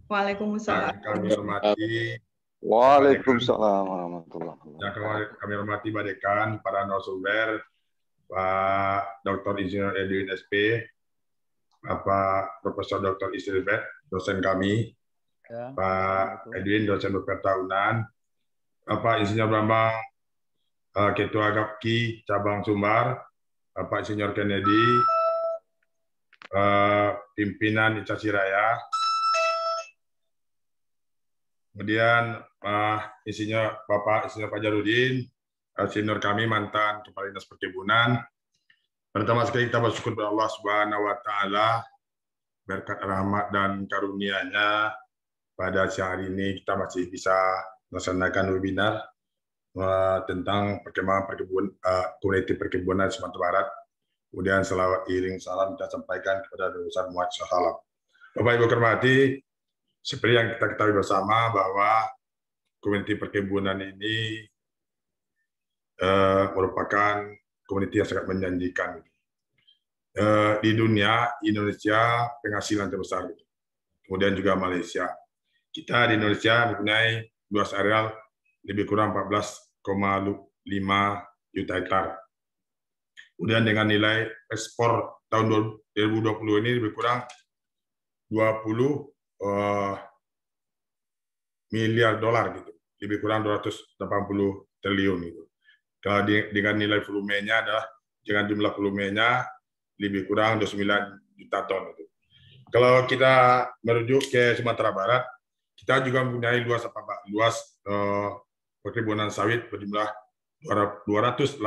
Waalaikumsalam. Yang kami hormati Waalaikumsalam warahmatullahi yang wabarakatuh. kami hormati Pak Dekan, para narasumber, Pak Dr. Insinyur Edwin SP, Bapak Profesor Dr. Istilbert, dosen kami, Ya, Pak Edwin, dosen beberapa tahunan, Bapak Insinyur Bambang, Ketua GAPKI Cabang Sumbar, Bapak Insinyur Kennedy, pimpinan instansi raya, kemudian Bapak Insinyur Fajarudin, senior kami mantan Kepala Dinas Perkebunan. Pertama sekali kita bersyukur kepada Allah Subhanahu wa taala berkat rahmat dan karunia-Nya pada siang hari ini kita masih bisa melaksanakan webinar tentang perkembangan komuniti perkebunan Sumatera Barat. Kemudian selawat iring salam kita sampaikan kepada Duta Besar Muhammad SAW. Bapak Ibu hormati, seperti yang kita ketahui bersama bahwa komuniti perkebunan ini merupakan komuniti yang sangat menjanjikan. Di dunia, Indonesia penghasilan terbesar. Kemudian juga Malaysia. Kita di Indonesia mempunyai luas areal lebih kurang 14,5 juta hektar. Kemudian dengan nilai ekspor tahun 2020 ini lebih kurang 20 miliar dolar gitu, lebih kurang 280 triliun gitu. Kalau dengan nilai volumenya adalah dengan jumlah volumenya lebih kurang 29 juta ton gitu. Kalau kita merujuk ke Sumatera Barat, kita juga mempunyai luas perkebunan sawit berjumlah 285.000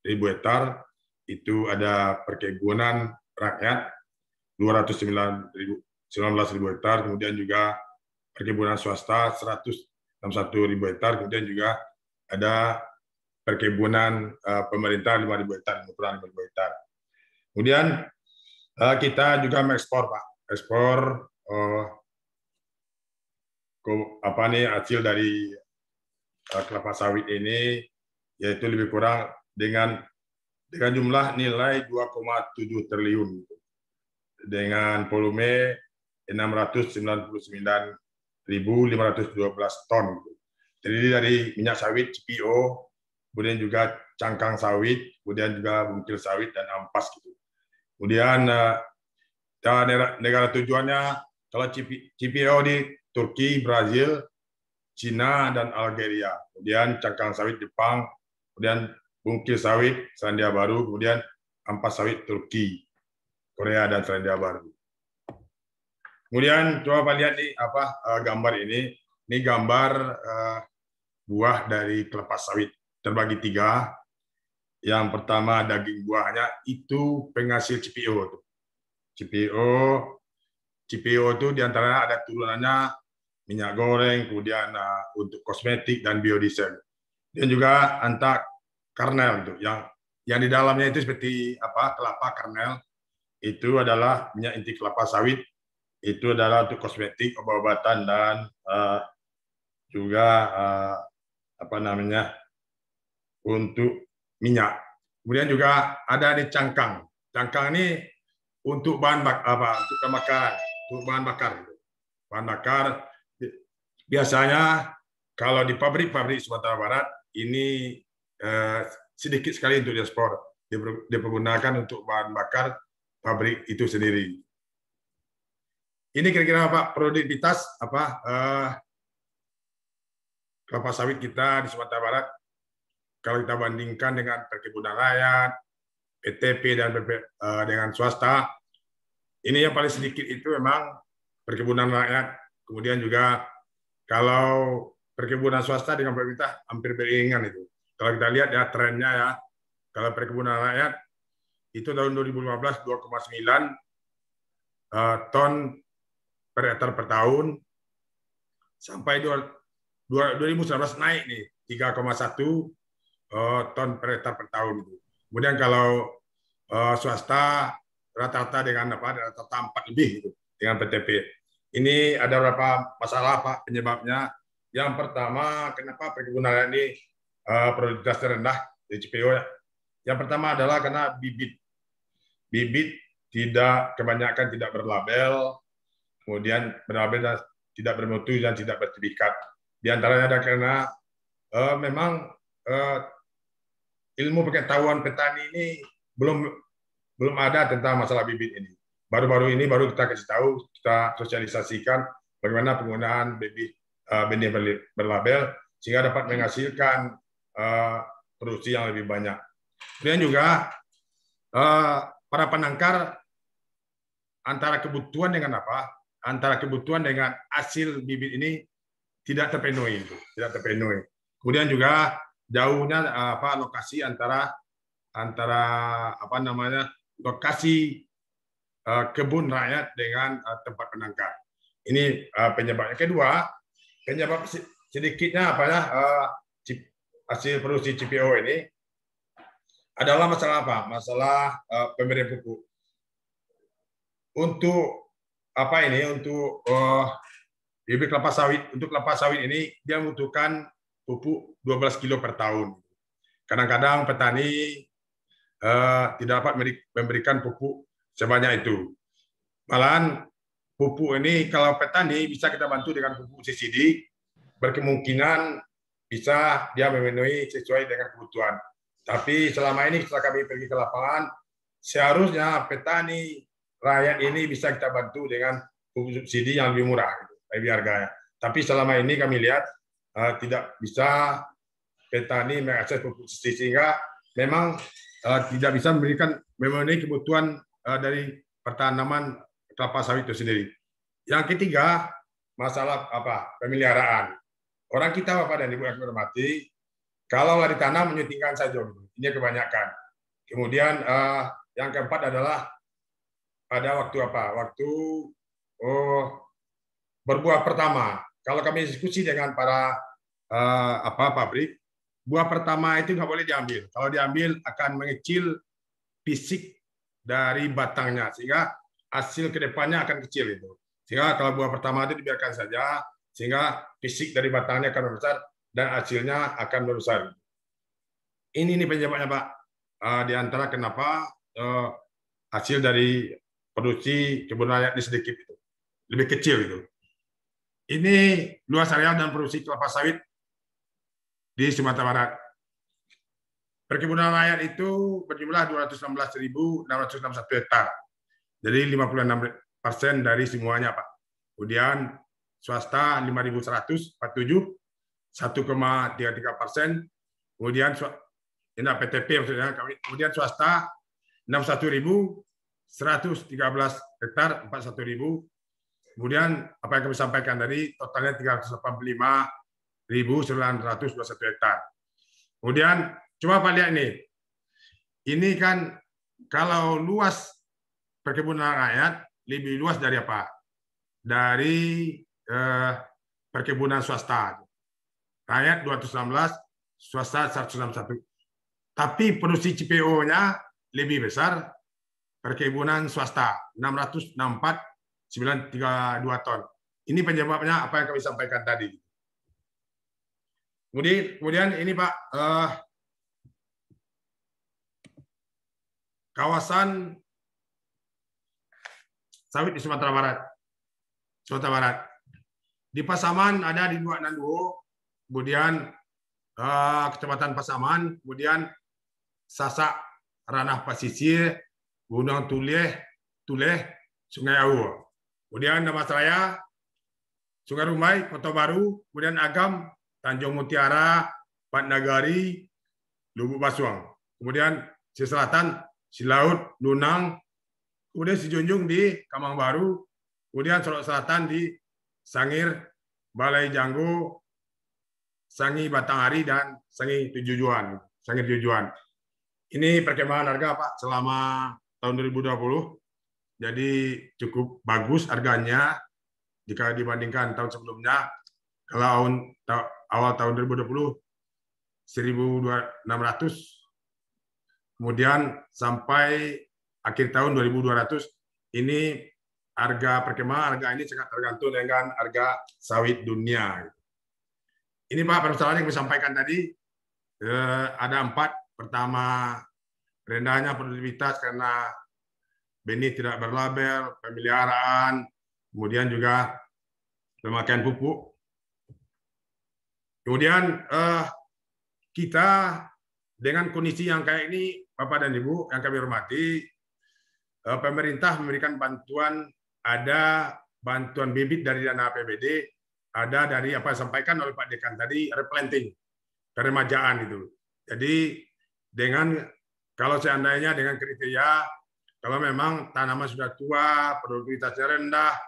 hektar. Itu ada perkebunan rakyat 219.000 hektar, kemudian juga perkebunan swasta 161.000 hektar, kemudian juga ada perkebunan pemerintah 5.000 hektar, 5.000 hektar. Kemudian kita juga mengekspor, Pak, ekspor hasil dari kelapa sawit ini, yaitu lebih kurang dengan jumlah nilai 2,7 triliun dengan volume 699.512 ton. Terdiri dari minyak sawit CPO, kemudian juga cangkang sawit, kemudian juga bungkil sawit dan ampas gitu. Kemudian negara tujuannya kalau CPO di Turki, Brazil, Cina dan Algeria. Kemudian cangkang sawit Jepang, kemudian bungkil sawit Selandia Baru, kemudian ampas sawit Turki, Korea dan Selandia Baru. Kemudian coba lihat nih gambar ini. Ini gambar buah dari kelapa sawit terbagi 3. Yang pertama daging buahnya itu penghasil CPO. CPO itu diantaranya ada turunannya minyak goreng, kemudian untuk kosmetik dan biodiesel. Dan juga antak karnel itu yang di dalamnya itu seperti kelapa karnel, itu adalah minyak inti kelapa sawit, itu adalah untuk kosmetik, obat-obatan dan juga untuk minyak. Kemudian juga ada di cangkang. Cangkang ini untuk bahan untuk pembakaran, untuk bahan bakar. Bahan bakar biasanya kalau di pabrik-pabrik Sumatera Barat ini sedikit sekali untuk diekspor. Dipergunakan untuk bahan bakar pabrik itu sendiri. Ini kira-kira produktivitas kelapa sawit kita di Sumatera Barat kalau kita bandingkan dengan perkebunan rakyat, PTP dan dengan swasta. Ini yang paling sedikit itu memang perkebunan rakyat. Kemudian juga kalau perkebunan swasta dengan pemerintah hampir beriringan itu. Kalau kita lihat ya trennya ya, kalau perkebunan rakyat itu tahun 2015 2,9 ton per hektar per tahun, sampai 2019 naik nih 3,1 ton per hektar per tahun. Kemudian kalau swasta rata-rata dengan rata-rata 4 lebih gitu, dengan PTP. Ini ada beberapa masalah Pak penyebabnya. Yang pertama, kenapa perkebunan ini produktivitas rendah di CPO? Yang pertama adalah karena bibit kebanyakan tidak berlabel, kemudian berlabel dan tidak bermutu dan tidak bersertifikat. Di antaranya ada karena memang ilmu pengetahuan petani ini belum ada tentang masalah bibit ini. Baru-baru ini baru kita kasih tahu, kita sosialisasikan bagaimana penggunaan bibit benih berlabel sehingga dapat menghasilkan produksi yang lebih banyak. Kemudian juga para penangkar antara kebutuhan dengan apa? Antara kebutuhan dengan hasil bibit ini tidak terpenuhi, tidak terpenuhi. Kemudian juga jauhnya lokasi antara apa namanya lokasi kebun rakyat dengan tempat penangkar. Ini penyebabnya. Kedua, penyebab sedikitnya apa ya hasil produksi CPO ini adalah masalah apa? Masalah pemberian pupuk. Untuk apa ini? Untuk bibit kelapa sawit. Untuk kelapa sawit ini dia membutuhkan pupuk 12 kilo per tahun. Kadang-kadang petani tidak dapat memberikan pupuk sebanyak itu. Malahan pupuk ini kalau petani bisa kita bantu dengan pupuk CCD, berkemungkinan bisa dia memenuhi sesuai dengan kebutuhan. Tapi selama ini setelah kami pergi ke lapangan, seharusnya petani rakyat ini bisa kita bantu dengan pupuk subsidi yang lebih murah, lebih harganya. Tapi selama ini kami lihat tidak bisa petani mengakses pupuk subsidi sehingga memang tidak bisa memberikan memenuhi kebutuhan dari pertanaman kelapa sawit itu sendiri. Yang ketiga, masalah apa? Pemeliharaan. Orang kita Bapak dan Ibu yang hormati, kalau ditanam menyuntikkan saja, ini kebanyakan. Kemudian yang keempat adalah pada waktu apa? Waktu berbuah pertama. Kalau kami diskusi dengan para pabrik, buah pertama itu nggak boleh diambil. Kalau diambil akan mengecil fisik dari batangnya, sehingga hasil kedepannya akan kecil itu. Sehingga kalau buah pertama itu dibiarkan saja, sehingga fisik dari batangnya akan membesar dan hasilnya akan membesar. Ini penyebabnya Pak. Di antara kenapa hasil dari produksi kebun rakyat ini sedikit itu, lebih kecil itu. Ini luas area dan produksi kelapa sawit di Sumatera Barat. Perkebunan rakyat itu berjumlah 216.661 hektar. Jadi 56% dari semuanya, Pak. Kemudian swasta 5.147, 1,33%. Kemudian ini PTP maksudnya. Kemudian swasta 61.113 hektar, 41.000. Kemudian apa yang kami sampaikan tadi totalnya 385.921 hektar. Kemudian coba Pak lihat nih. Ini kan kalau luas perkebunan rakyat lebih luas dari apa? Dari perkebunan swasta. Rakyat 216, swasta 161. Tapi produksi CPO-nya lebih besar perkebunan swasta 664,932 ton. Ini penyebabnya apa yang kami sampaikan tadi. Kemudian ini Pak, kawasan sawit di Sumatera Barat. Di Pasaman ada di 262, kemudian Kecamatan Pasaman, kemudian Sasak, Ranah Pasisir, Gunung Tuleh, Sungai Awu. Kemudian Damasraya, Sungai Rumbai, Kota Baru, kemudian Agam, Tanjung Mutiara, Patnagari, Lubuk Basuang. Kemudian di selatan, Silaut, Lunang, kemudian Sijunjung di Kamang Baru, kemudian Solok Selatan di Sangir, Balai Janggo, Sangi Batanghari, dan Sangi Tujuan. Ini perkembangan harga Pak selama tahun 2020. Jadi cukup bagus harganya jika dibandingkan tahun sebelumnya. Kalau awal tahun 2020 1.600, kemudian sampai akhir tahun 2.200. Ini harga perkembangan harga ini sangat tergantung dengan harga sawit dunia. Ini Pak permasalahan yang saya sampaikan tadi ada 4. Pertama, rendahnya produktivitas karena benih tidak berlabel, pemeliharaan, kemudian juga pemakaian pupuk. Kemudian kita dengan kondisi yang kayak ini, Bapak dan Ibu yang kami hormati, pemerintah memberikan bantuan, ada bantuan bibit dari dana APBD, ada dari apa yang disampaikan oleh Pak Dekan tadi, replanting, peremajaan itu. Jadi dengan kalau seandainya dengan kriteria, kalau memang tanaman sudah tua, produktivitasnya rendah,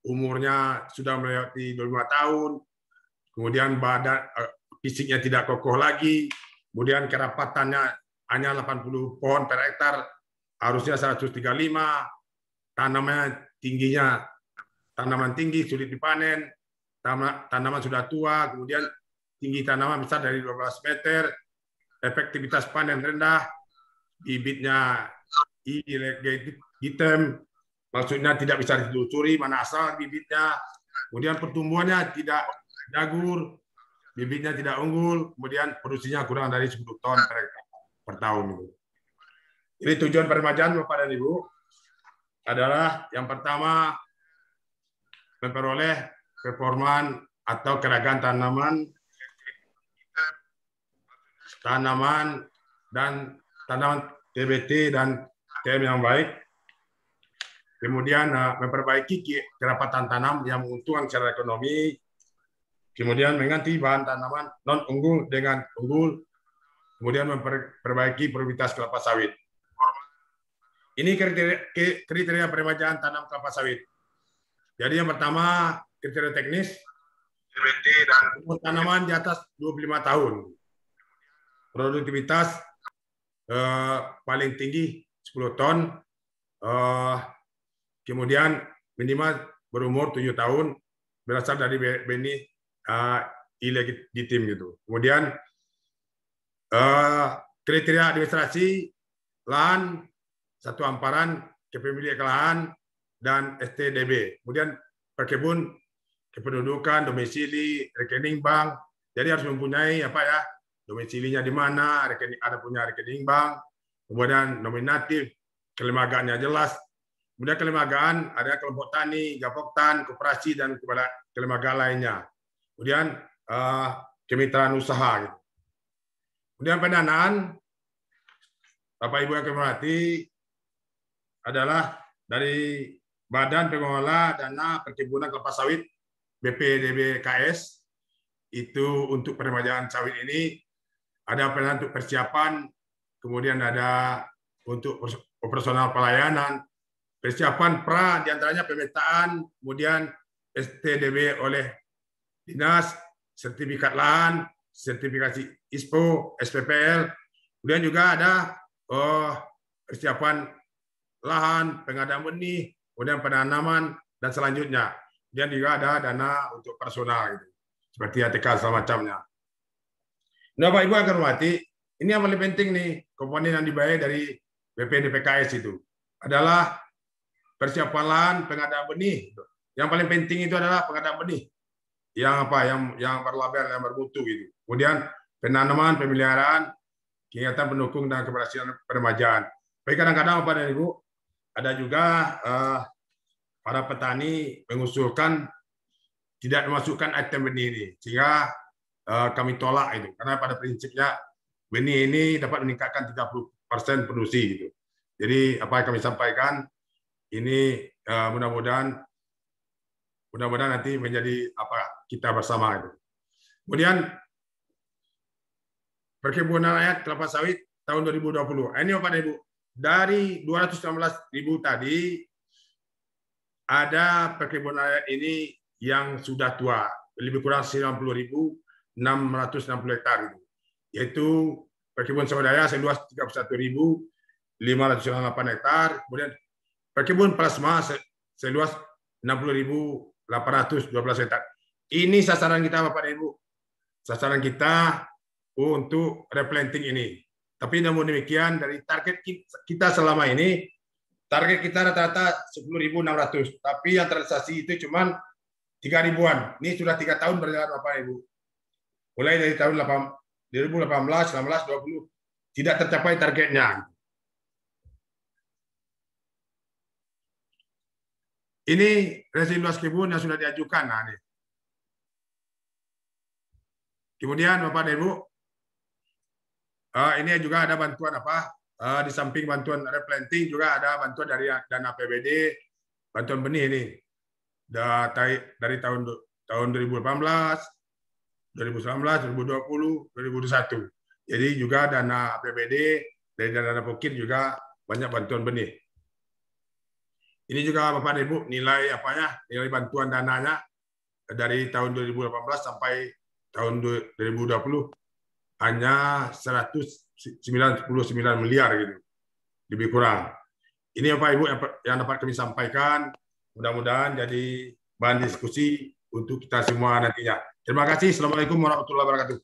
umurnya sudah melewati 25 tahun, kemudian badan fisiknya tidak kokoh lagi, kemudian kerapatannya hanya 80 pohon per hektar, harusnya 135, tanaman tinggi, sulit dipanen, tanaman sudah tua, kemudian tinggi tanaman besar dari 12 meter, efektivitas panen rendah, bibitnya hitam, maksudnya tidak bisa ditelusuri mana asal bibitnya, kemudian pertumbuhannya tidak jagur, bibitnya tidak unggul, kemudian produksinya kurang dari 10 ton per tahun. Ini tujuan peremajaan Bapak dan Ibu adalah yang pertama memperoleh performa atau keragaman tanaman TBT dan TM yang baik. Kemudian memperbaiki kerapatan tanam yang menguntungkan secara ekonomi. Kemudian mengganti bahan tanaman non unggul dengan unggul. Kemudian memperbaiki produktivitas kelapa sawit. Ini kriteria peremajaan tanam kelapa sawit. Jadi yang pertama kriteria teknis, TBT dan tanaman di atas 25 tahun. Produktivitas paling tinggi 10 ton. Kemudian minimal berumur 7 tahun, berasal dari benih ilegitim gitu. Kemudian kriteria administrasi lahan, satu amparan, kepemilikan lahan, dan STDB. Kemudian perkebun, kependudukan, domisili, rekening bank. Jadi harus mempunyai apa ya, domisilinya di mana, ada punya rekening bank, kemudian nominatif, kelembagaannya jelas. Kemudian kelembagaan ada kelompok tani, gapoktan, koperasi, dan kelembagaan lainnya. Kemudian kemitraan usaha. Gitu. Kemudian pendanaan, Bapak Ibu yang kami hormati, adalah dari Badan Pengelola Dana Perkebunan Kelapa Sawit BPDBKS. Itu untuk peremajaan sawit ini ada pendanaan untuk persiapan, kemudian ada untuk operasional pelayanan, persiapan pra diantaranya pemetaan, kemudian STDB oleh dinas, sertifikat lahan, sertifikasi ISPO, SPPL, kemudian juga ada persiapan lahan, pengadaan benih, kemudian penanaman, dan selanjutnya. Dan juga ada dana untuk personal, gitu, seperti ATK semacamnya. Nah, Bapak Ibu akan hormati, ini yang paling penting nih, komponen yang dibayar dari BPDPKS itu adalah persiapan lahan, pengadaan benih. Yang paling penting itu adalah pengadaan benih yang apa, yang berlabel, yang bermutu gitu. Kemudian penanaman, pemeliharaan, kegiatan pendukung dan keberhasilan peremajaan. Tapi kadang-kadang Bapak dan Ibu, ada juga para petani mengusulkan tidak memasukkan item benih ini, sehingga kami tolak itu, karena pada prinsipnya benih ini dapat meningkatkan 30% produksi gitu. Jadi apa yang kami sampaikan ini mudah-mudahan nanti menjadi apa kita bersama itu. Kemudian perkebunan rakyat kelapa sawit tahun 2020. Ini Bapak dan Ibu, dari 216.000 tadi ada perkebunan rakyat ini yang sudah tua, lebih kurang 90.660 hektar itu. Yaitu perkebunan swadaya seluas 31.598 hektar, kemudian perkebunan plasma seluas 60.812 hektar. Ini sasaran kita Bapak dan Ibu. Sasaran kita untuk replanting ini. Tapi namun demikian dari target kita selama ini, target kita rata-rata 10.600. Tapi yang terrealisasi itu cuma 3.000-an. Ini sudah 3 tahun berjalan Bapak Ibu. Mulai dari tahun 2018, 19, 20 tidak tercapai targetnya. Ini rezim luas kebun yang sudah diajukan. Nah, ini. Kemudian Bapak dan Ibu, ini juga ada bantuan apa? Di samping bantuan replanting juga ada bantuan dari dana APBD, bantuan benih ini dari tahun 2018, 2019, 2020, 2021. Jadi juga dana APBD dari dana Pokir juga banyak bantuan benih. Ini juga Bapak dan Ibu nilai nilai bantuan dananya dari tahun 2018 sampai tahun 2020 hanya 199 miliar gitu, lebih kurang. Ini Bapak Ibu yang dapat kami sampaikan, mudah-mudahan jadi bahan diskusi untuk kita semua nantinya. Terima kasih. Assalamualaikum warahmatullahi wabarakatuh.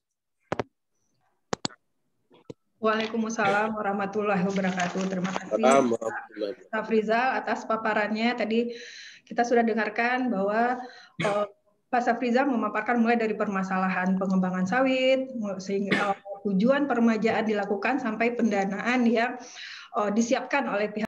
Waalaikumsalam warahmatullahi wabarakatuh. Terima kasih Pak Safrizal atas paparannya. Tadi kita sudah dengarkan bahwa Pak Safrizal memaparkan mulai dari permasalahan pengembangan sawit, sehingga tujuan peremajaan dilakukan sampai pendanaan yang disiapkan oleh pihak